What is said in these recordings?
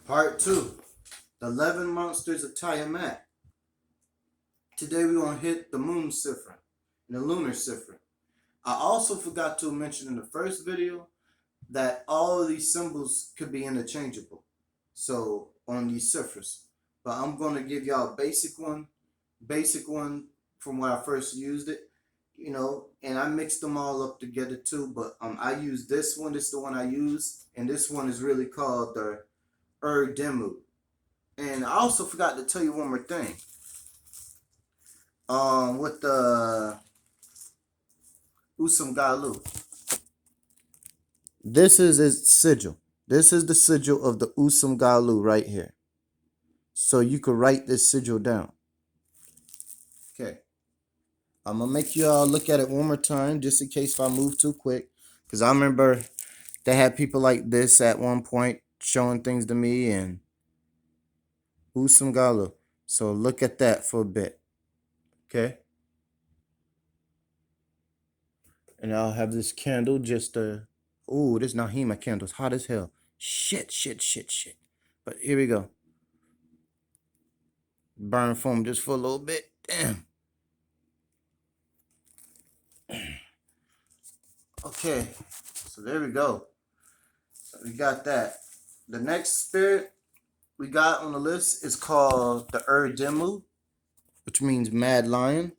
Part 2, the 11 monsters of Tiamat. Today we're going to hit the moon cipher and the lunar cipher. I also forgot to mention in the first video that all of these symbols could be interchangeable. So on these ciphers. But I'm going to give y'all a basic one from when I first used it. And I mixed them all up together too. But I use this one. This is the one I use. And this one is really called the Uridimmu. And I also forgot to tell you one more thing. With the Usam Galu. This is its sigil. This is the sigil of the Usam Galu right here. So you could write this sigil down. Okay. I'm going to make you all look at it one more time just in case if I move too quick. Because I remember they had people like this at one point showing things to me and Usam Galu. So look at that for a bit. Okay. And I'll have this candle just ooh, this Nahima candle is hot as hell. Shit. But here we go. Burn foam just for a little bit. Damn. Okay. So there we go. So we got that. The next spirit we got on the list is called the Uridimmu, which means mad lion.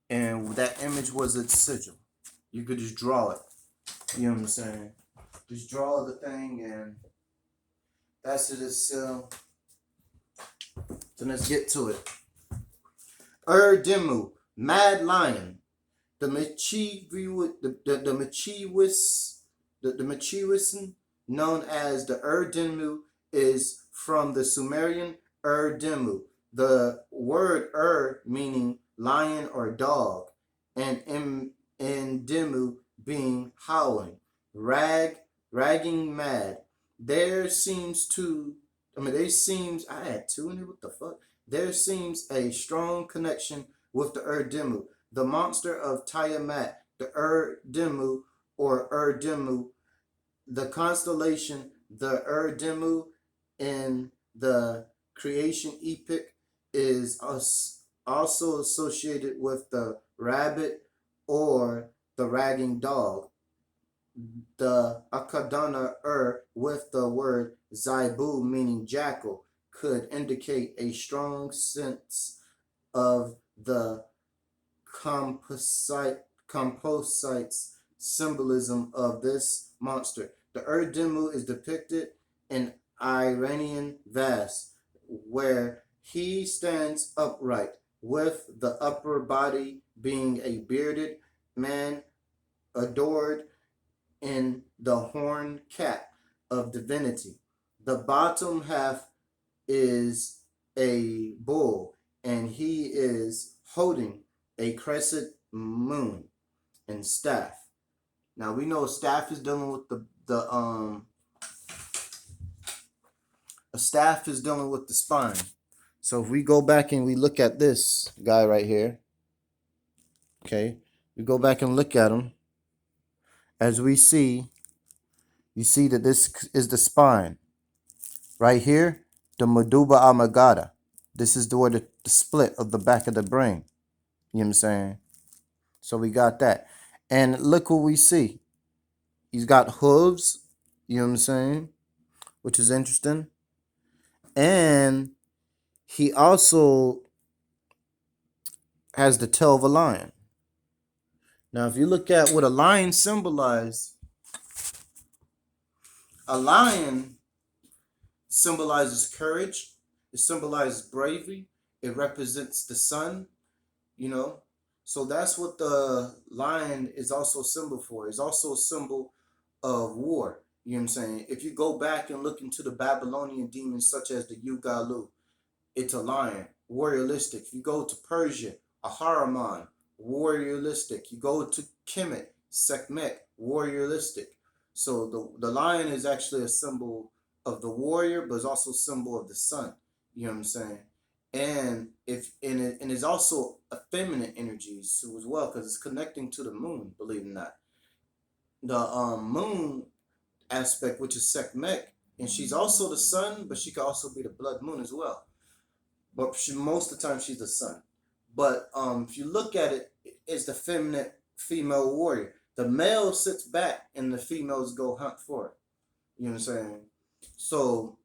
And that image was its sigil. You could just draw it. You know what I'm saying? Just draw the thing and that's it. So let's get to it. Uridimmu, mad lion. The Michiwisan, known as the Uridimmu, is from the Sumerian Uridimmu. The word meaning lion or dog, and Dimmu being howling, ragging mad. There seems I had two in it, what the fuck? There seems a strong connection with the Uridimmu, the monster of Tiamat, the Uridimmu or Uridimmu, the constellation, the Uridimmu in the creation epic is also associated with the rabbit or the ragging dog. The Akadana with the word Zaibu meaning jackal could indicate a strong sense of the composite's symbolism of this monster. The Uridimmu is depicted in Iranian vase, where he stands upright, with the upper body being a bearded man adored in the horn cap of divinity. The bottom half is a bull, and he is holding a crescent moon and staff. Now we know staff is dealing with a staff is dealing with the spine. So if we go back and we look at this guy right here, okay, we go back and look at him. As we see, you see that this is the spine. Right here, the medulla oblongata. This is where the split of the back of the brain. You know what I'm saying? So we got that. And look what we see. He's got hooves, you know what I'm saying? Which is interesting. And he also has the tail of a lion. Now, if you look at what a lion symbolizes, a lion symbolizes courage. It symbolizes bravery. It represents the sun, you know. So that's what the lion is also a symbol for. It's also a symbol of war. You know what I'm saying? If you go back and look into the Babylonian demons such as the Ugalu, it's a lion, warrioristic. If you go to Persia, Ahriman, warrioristic. You go to Kemet, Sekhmet, warrioristic. So the lion is actually a symbol of the warrior, but it's also a symbol of the sun. You know what I'm saying? And if and it's also a feminine energy so as well because it's connecting to the moon. Believe it or not, the moon aspect, which is Sekhmet, and she's also the sun, but she could also be the blood moon as well. But most of the time she's the sun. But if you look at it, it's the feminine female warrior. The male sits back and the females go hunt for it. You know what I'm saying? So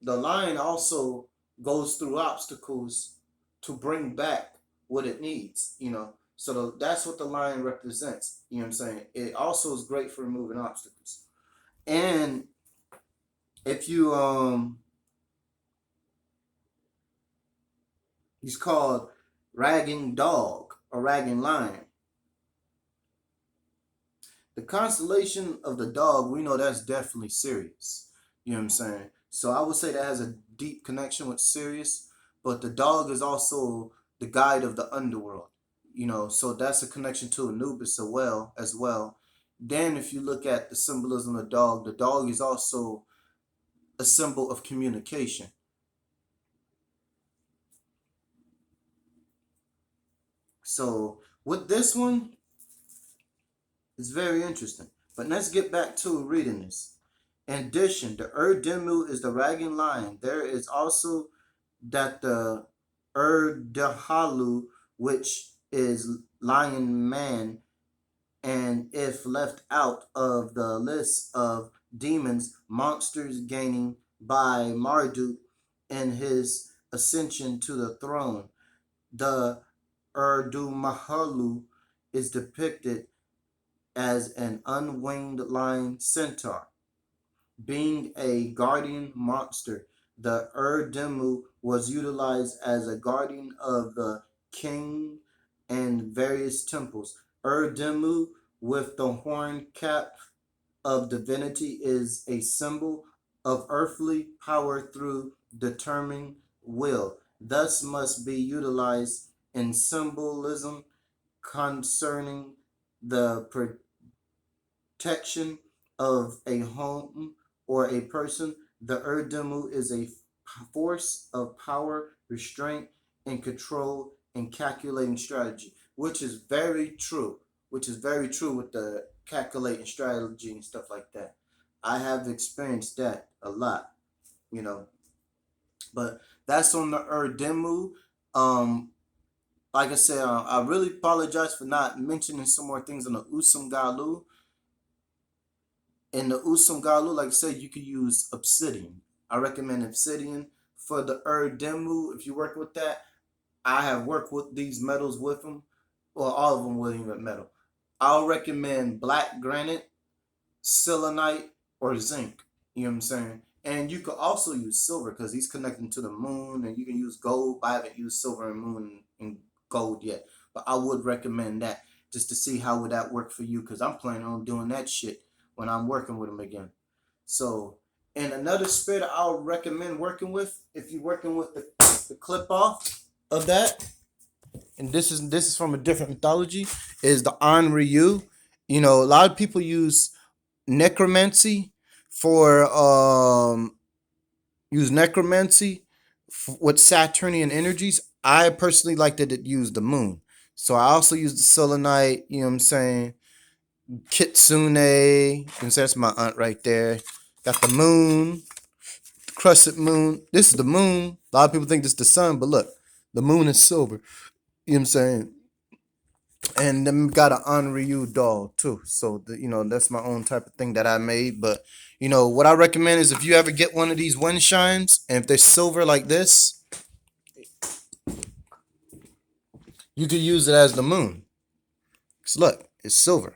the lion also goes through obstacles to bring back what it needs. So that's what the lion represents. You know what I'm saying? It also is great for removing obstacles. And if you he's called ragging dog or ragging lion. The constellation of the dog, we know that's definitely Sirius. You know what I'm saying? So I would say that has a deep connection with Sirius, but the dog is also the guide of the underworld. So that's a connection to Anubis as well. Then if you look at the symbolism of the dog is also a symbol of communication. So with this one, it's very interesting. But let's get back to reading this. In addition, the Uridimmu is the ragging lion. There is also that the Urdahalu, which is lion man, and if left out of the list of demons, monsters gaining by Marduk in his ascension to the throne, the Urdumahalu is depicted as an unwinged lion centaur. Being a guardian monster, the Urdimmu was utilized as a guardian of the king and various temples. Urdimmu, with the horn cap of divinity, is a symbol of earthly power through determining will, thus must be utilized in symbolism concerning the protection of a home or a person. The Urdimmu is a force of power, restraint, and control and calculating strategy, which is very true. Which is very true with the calculating strategy and stuff like that. I have experienced that a lot, you know. But that's on the Urdimmu. Um, like I said, I really apologize for not mentioning some more things on the Usum Galu. In the Usum Galu, like I said, you could use obsidian. I recommend obsidian for the Urdimmu. If you work with that, I have worked with these metals with them. Well, all of them with even metal. I'll recommend black granite, selenite, or zinc. You know what I'm saying? And you could also use silver because he's connecting to the moon, and you can use gold. I haven't used silver and moon and gold yet, but I would recommend that just to see how would that work for you because I'm planning on doing that shit when I'm working with him again. So, and another spirit I'll recommend working with if you're working with the clip off of that, and this is from a different mythology, is the Anryu. A lot of people use necromancy for with Saturnian energies. I personally like that it used the moon. So I also use the selenite, you know what I'm saying? Kitsune, you know what I'm saying? That's my aunt right there. Got the moon, the crescent moon. This is the moon. A lot of people think this is the sun, but look, the moon is silver. You know what I'm saying? And then got an Unryu doll too. So that's my own type of thing that I made. But what I recommend is if you ever get one of these wind chimes, and if they're silver like this, you could use it as the moon. Cause look, it's silver.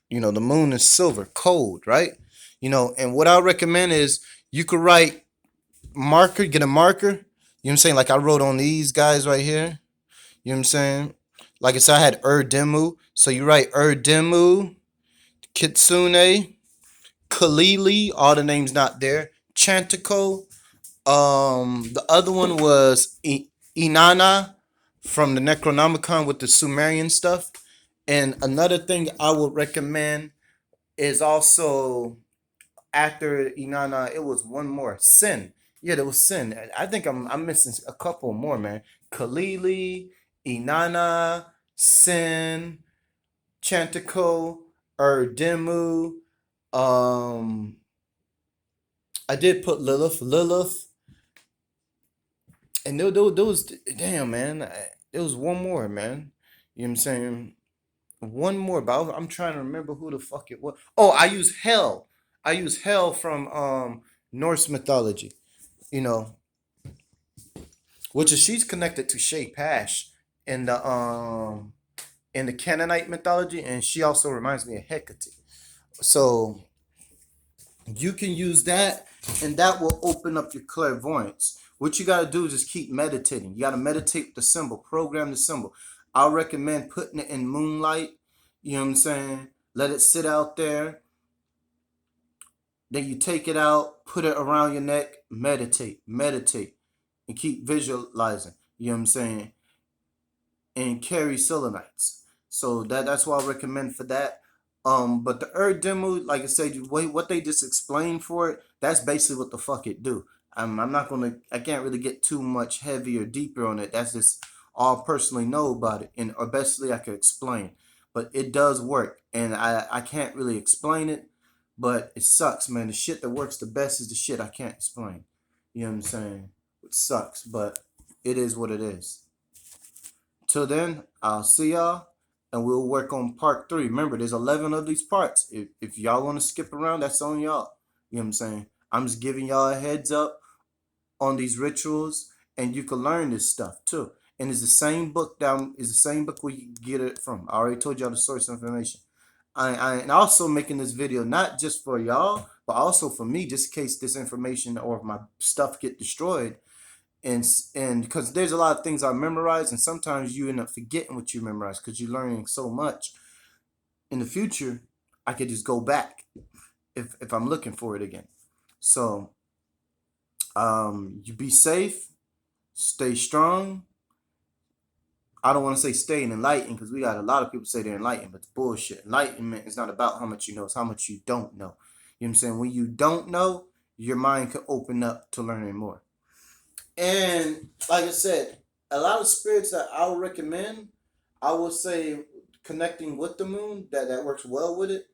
The moon is silver, cold, right? And what I recommend is you could get a marker. You know what I'm saying? Like I wrote on these guys right here. You know what I'm saying? Like I said, I had Urdimmu. So you write Urdimmu, Kitsune, Kalili, all the names not there. Chantico. The other one was Inanna from the Necronomicon with the Sumerian stuff. And another thing I would recommend is also after Inanna, it was one more Sin. Yeah, there was Sin. I think I'm missing a couple more, man. Kalili, Inanna, Sin, Chantico, Erdemu. Um, I did put Lilith, and there was damn man. There was one more, man. You know what I'm saying? One more, but I'm trying to remember who the fuck it was. Oh, I use Hell. I use Hell from Norse mythology. You know, which is she's connected to Shay Pash in the Canaanite mythology, and she also reminds me of Hecate. So you can use that, and that will open up your clairvoyance. What you gotta do is just keep meditating. You gotta meditate with the symbol, program the symbol. I recommend putting it in moonlight. You know what I'm saying? Let it sit out there. Then you take it out, put it around your neck, meditate, and keep visualizing. You know what I'm saying? And carry Selenites. So that's what I recommend for that. But the Uridimmu, like I said, what they just explained for it, that's basically what the fuck it do. I'm not gonna, I can't really get too much heavy or deeper on it. That's just all I personally know about it, and or bestly I could explain. But it does work, and I can't really explain it, but it sucks, man. The shit that works the best is the shit I can't explain. You know what I'm saying? It sucks, but it is what it is. Till then, I'll see y'all, and we'll work on part 3. Remember, there's 11 of these parts. If y'all want to skip around, that's on y'all. You know what I'm saying? I'm just giving y'all a heads up on these rituals, and you can learn this stuff too. And it's the same book is the same book where you get it from. I already told y'all the source information. And also making this video not just for y'all, but also for me, just in case this information or my stuff get destroyed, and because there's a lot of things I memorize, and sometimes you end up forgetting what you memorize because you're learning so much. In the future, I could just go back if I'm looking for it again. So you be safe, stay strong. I don't want to say stay enlightened because we got a lot of people say they're enlightened, but it's bullshit. Enlightenment is not about how much you know, it's how much you don't know. You know what I'm saying? When you don't know, your mind could open up to learning more. And like I said, a lot of spirits that I would recommend, I would say connecting with the moon, that works well with it.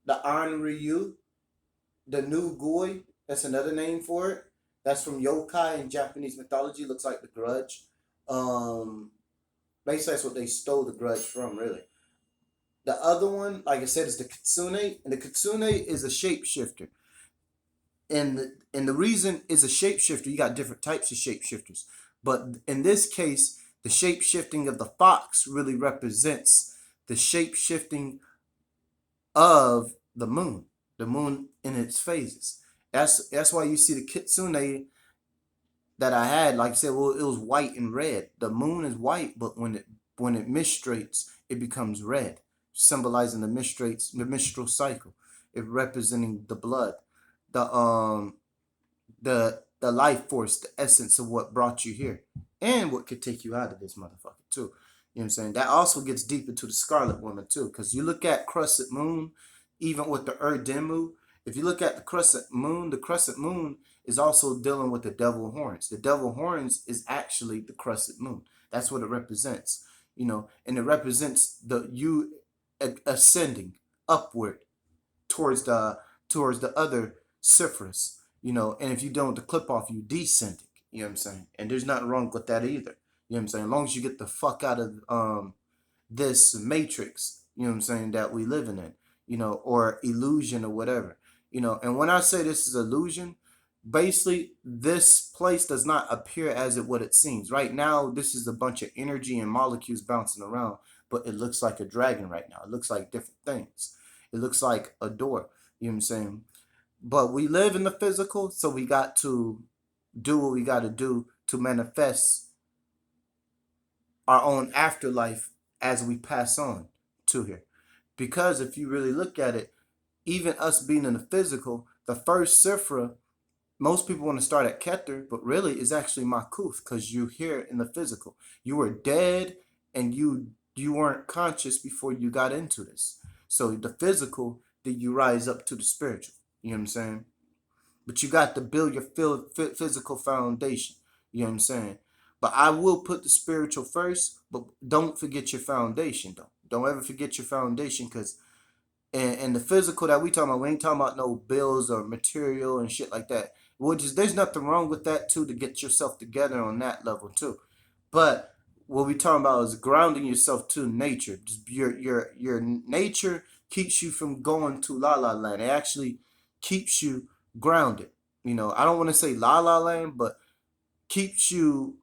The An Ryu, the New Goi, that's another name for it. That's from yokai in Japanese mythology, looks like the grudge. Um Basically that's what they stole the grudge from, really. The other one, like I said, is the Kitsune, and the Kitsune is a shapeshifter. And the reason is a shapeshifter. You got different types of shapeshifters, but in this case, the shapeshifting of the fox really represents the shapeshifting of the moon in its phases. That's why you see the kitsune that I had. Like I said, well, it was white and red. The moon is white, but when it menstruates, it becomes red, symbolizing the menstrual cycle. It representing the blood, the the life force, the essence of what brought you here, and what could take you out of this motherfucker too. You know what I'm saying? That also gets deep into the Scarlet Woman too, because you look at Crescent Moon, even with the Uridimmu. If you look at the Crescent Moon is also dealing with the devil horns. The devil horns is actually the Crescent Moon. That's what it represents. You know, and it represents the you ascending upward towards the other Cyphers, you know, and if you don't the clip off, you descending. You know what I'm saying? And there's nothing wrong with that either. You know what I'm saying? As long as you get the fuck out of this matrix, you know what I'm saying, that we living in, you know, or illusion or whatever. You know, and when I say this is illusion, basically this place does not appear as what it seems. Right now, this is a bunch of energy and molecules bouncing around, but it looks like a dragon right now. It looks like different things. It looks like a door. You know what I'm saying? But we live in the physical, so we got to do what we got to do to manifest our own afterlife as we pass on to here. Because if you really look at it, even us being in the physical, the first Sifra, most people want to start at Keter, but really it's actually Makuth, because you're here in the physical. You were dead, and you weren't conscious before you got into this. So the physical, did you rise up to the spiritual? You know what I'm saying? but you got to build your physical foundation. You know what I'm saying? But I will put the spiritual first, but don't forget your foundation, though. Don't ever forget your foundation, because and the physical that we talking about, we ain't talking about no bills or material and shit like that. Which is, there's nothing wrong with that too, to get yourself together on that level too. But what we talking about is grounding yourself to nature. Just your nature keeps you from going to la la land. It actually keeps you grounded. You know, I don't want to say la la land, but keeps you,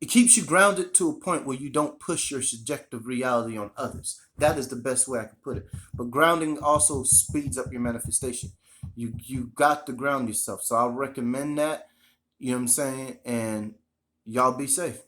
it keeps you grounded to a point where you don't push your subjective reality on others. That is the best way I can put it. But grounding also speeds up your manifestation. You got to ground yourself. So I'll recommend that. You know what I'm saying? And y'all be safe.